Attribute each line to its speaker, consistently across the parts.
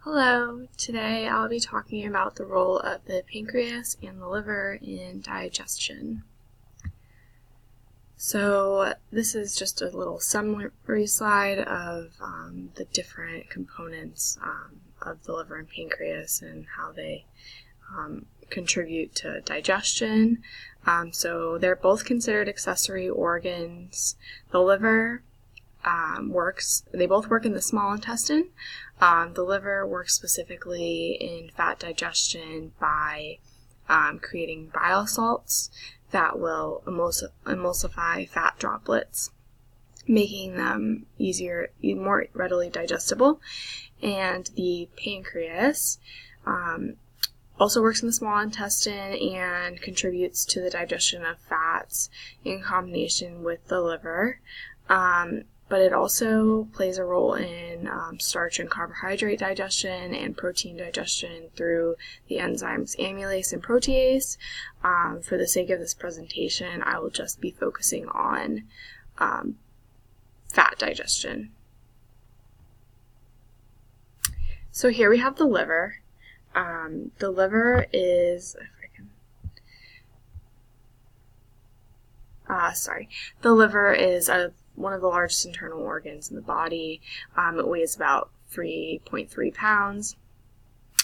Speaker 1: Hello, today I'll be talking about the role of the pancreas and the liver in digestion. So this is just a little summary slide of the different components of the liver and pancreas and how they contribute to digestion. So they're both considered accessory organs. The liver they both work in the small intestine. The liver works specifically in fat digestion by creating bile salts that will emulsify fat droplets, making them more readily digestible. And the pancreas also works in the small intestine and contributes to the digestion of fats in combination with the liver. But it also plays a role in starch and carbohydrate digestion and protein digestion through the enzymes amylase and protease. For the sake of this presentation, I will just be focusing on fat digestion. So here we have the liver. The liver is, one of the largest internal organs in the body. It weighs about 3.3 pounds.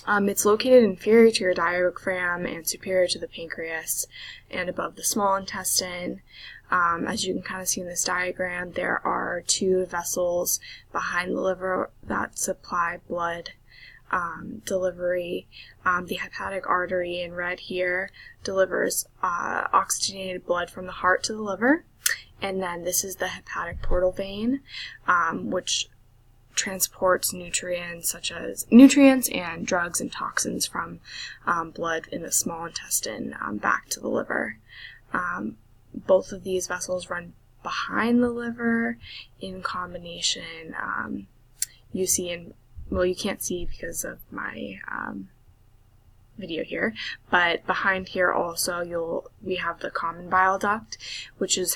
Speaker 1: It's located inferior to your diaphragm and superior to the pancreas and above the small intestine. As you can kind of see in this diagram, there are two vessels behind the liver that supply blood delivery. The hepatic artery in red here delivers oxygenated blood from the heart to the liver. And then this is the hepatic portal vein, which transports nutrients and drugs and toxins from blood in the small intestine back to the liver. Both of these vessels run behind the liver in combination. You can't see because of my video here, but behind here also we have the common bile duct, which is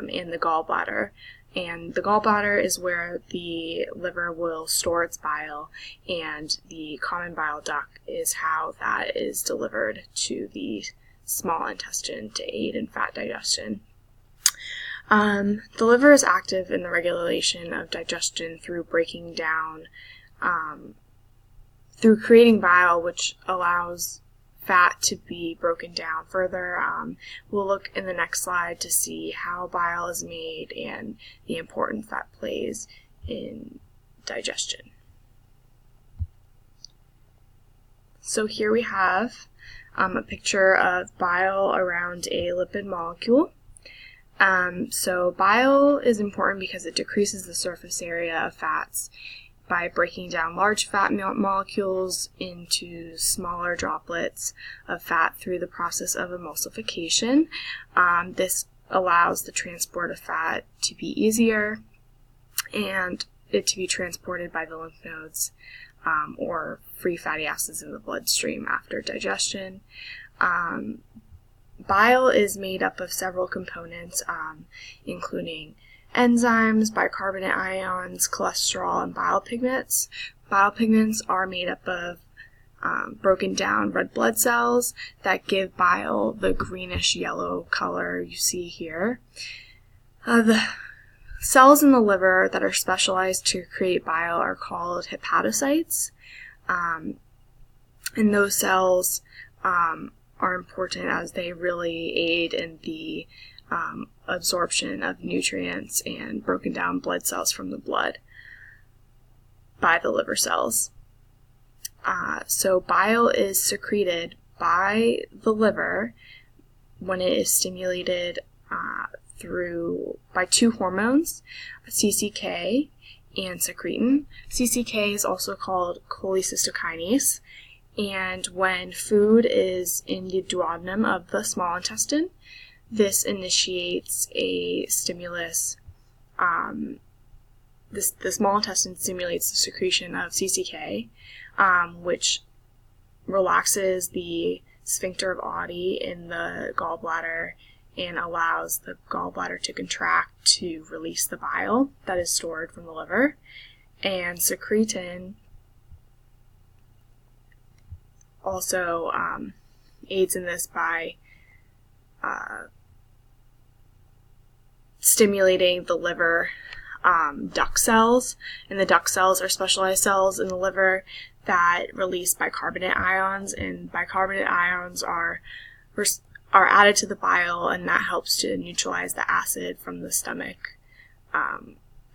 Speaker 1: in the gallbladder, and the gallbladder is where the liver will store its bile, and the common bile duct is how that is delivered to the small intestine to aid in fat digestion. The liver is active in the regulation of digestion through breaking down through creating bile, which allows fat to be broken down further. We'll look in the next slide to see how bile is made and the importance that plays in digestion. So here we have a picture of bile around a lipid molecule. So bile is important because it decreases the surface area of fats by breaking down large fat molecules into smaller droplets of fat through the process of emulsification. This allows the transport of fat to be easier and it to be transported by the lymph nodes or free fatty acids in the bloodstream after digestion. Bile is made up of several components, including enzymes, bicarbonate ions, cholesterol, and bile pigments. Bile pigments are made up of broken down red blood cells that give bile the greenish yellow color you see here. The cells in the liver that are specialized to create bile are called hepatocytes, and those cells are important as they really aid in the absorption of nutrients and broken down blood cells from the blood by the liver cells. So bile is secreted by the liver when it is stimulated by two hormones, CCK and secretin. CCK is also called cholecystokinase, and when food is in the duodenum of the small intestine, this initiates a stimulus. The small intestine stimulates the secretion of CCK, which relaxes the sphincter of Oddi in the gallbladder and allows the gallbladder to contract to release the bile that is stored from the liver. And secretin also aids in this by stimulating the liver duct cells, and the duct cells are specialized cells in the liver that release bicarbonate ions, and bicarbonate ions are added to the bile, and that helps to neutralize the acid from the stomach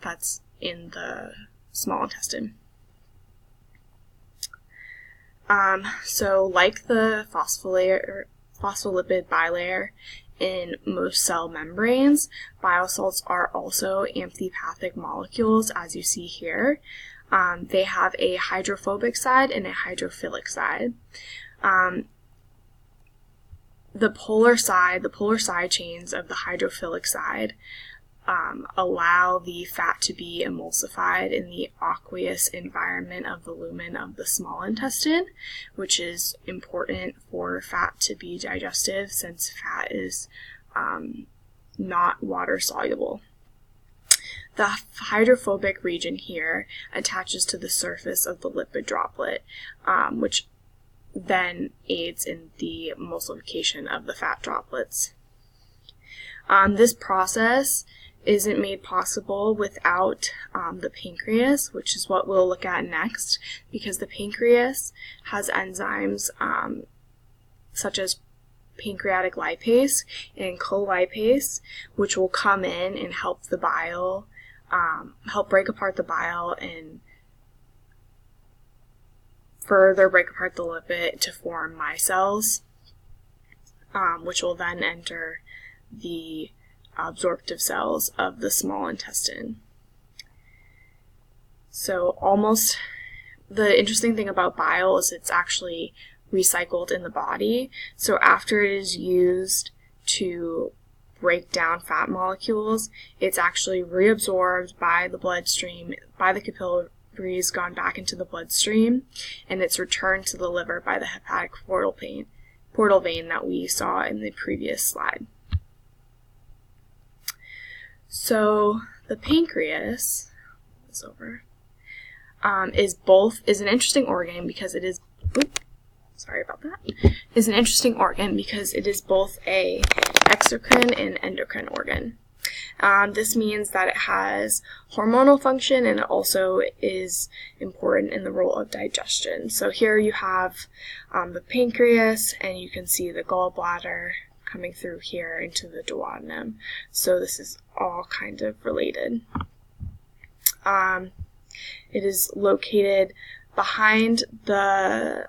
Speaker 1: that's in the small intestine. So like the phospholipid bilayer in most cell membranes, bile salts are also amphipathic molecules, as you see here. They have a hydrophobic side and a hydrophilic side. The polar side chains of the hydrophilic side allow the fat to be emulsified in the aqueous environment of the lumen of the small intestine, which is important for fat to be digestive, since fat is not water soluble. The hydrophobic region here attaches to the surface of the lipid droplet, which then aids in the emulsification of the fat droplets. This process isn't made possible without the pancreas, which is what we'll look at next, because the pancreas has enzymes such as pancreatic lipase and colipase, which will come in and help the bile, help break apart the bile and further break apart the lipid to form micelles, which will then enter the absorptive cells of the small intestine. So the interesting thing about bile is it's actually recycled in the body. So after it is used to break down fat molecules, it's actually reabsorbed by the bloodstream, by the capillaries, gone back into the bloodstream, and it's returned to the liver by the hepatic portal vein that we saw in the previous slide. So the pancreas is an interesting organ because it is an interesting organ because it is both a exocrine and endocrine organ. This means that it has hormonal function, and it also is important in the role of digestion. So here you have the pancreas, and you can see the gallbladder coming through here into the duodenum. So this is all kind of related. It is located behind the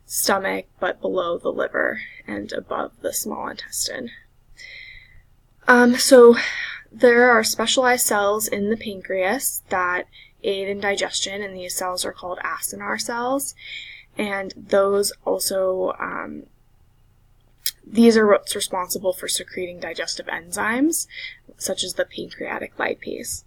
Speaker 1: stomach, but below the liver and above the small intestine. So there are specialized cells in the pancreas that aid in digestion, and these cells are called acinar cells, and those also these are what's responsible for secreting digestive enzymes, such as the pancreatic lipase.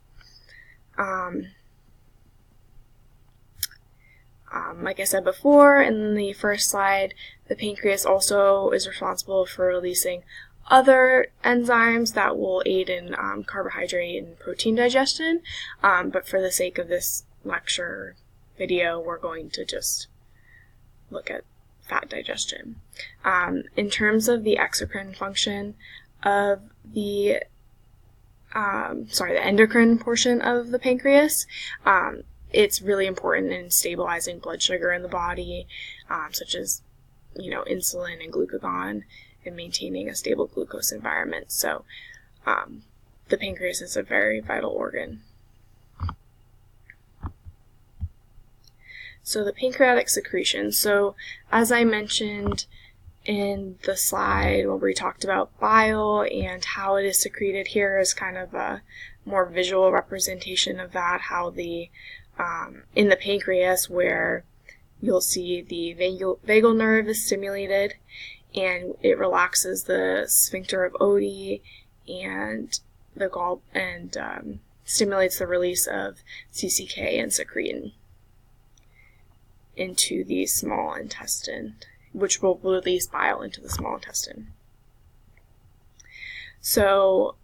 Speaker 1: Like I said before in the first slide, the pancreas also is responsible for releasing other enzymes that will aid in carbohydrate and protein digestion, but for the sake of this lecture video, we're going to just look at fat digestion. In terms of the exocrine function of the endocrine portion of the pancreas, it's really important in stabilizing blood sugar in the body, such as insulin and glucagon, and maintaining a stable glucose environment. So the pancreas is a very vital organ. So the pancreatic secretion. So as I mentioned in the slide where we talked about bile and how it is secreted, here is kind of a more visual representation of that, how the in the pancreas, where you'll see the vagal nerve is stimulated, and it relaxes the sphincter of Oddi and the gall, and stimulates the release of CCK and secretin into the small intestine, which will release bile into the small intestine. So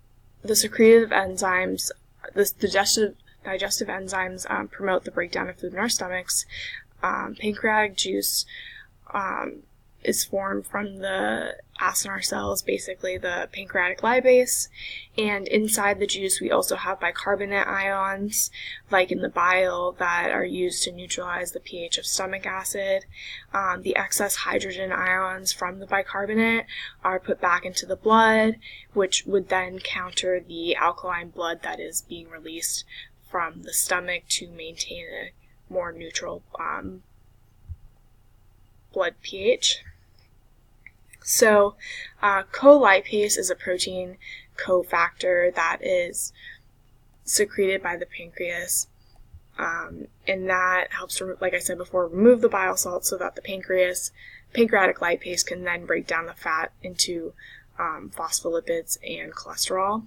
Speaker 1: the secretive enzymes, the digestive enzymes promote the breakdown of food in our stomachs. Pancreatic juice is formed from the acinar cells, basically the pancreatic lipase, and inside the juice we also have bicarbonate ions, like in the bile, that are used to neutralize the pH of stomach acid. The excess hydrogen ions from the bicarbonate are put back into the blood, which would then counter the alkaline blood that is being released from the stomach to maintain a more neutral blood pH. So colipase is a protein cofactor that is secreted by the pancreas, and that helps to, like I said before, remove the bile salts so that the pancreatic lipase can then break down the fat into phospholipids and cholesterol.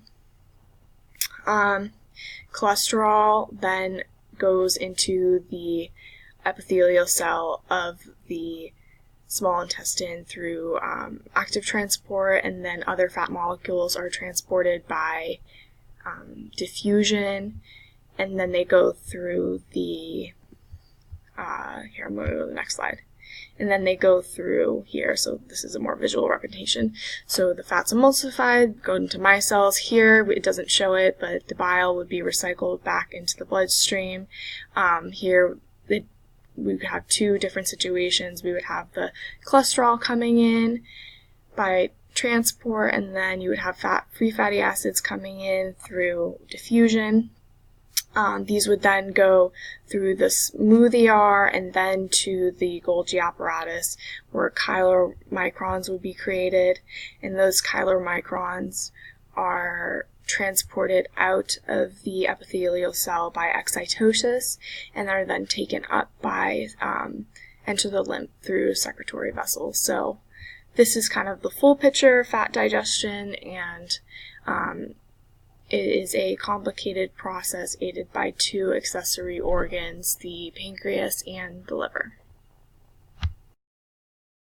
Speaker 1: Cholesterol then goes into the epithelial cell of the small intestine through active transport, and then other fat molecules are transported by diffusion, and then they go through the here, I'm going to go to the next slide. And then they go through here, so this is a more visual representation. So the fat's emulsified, go into micelles. Here, it doesn't show it, but the bile would be recycled back into the bloodstream. Here, we would have two different situations. We would have the cholesterol coming in by transport, and then you would have free fatty acids coming in through diffusion. These would then go through the smooth ER and then to the Golgi apparatus, where chylomicrons would be created, and those chylomicrons are transported out of the epithelial cell by excitosis, and are then taken up by enter the lymph through secretory vessels. So this is kind of the full picture of fat digestion, and it is a complicated process aided by two accessory organs, the pancreas and the liver.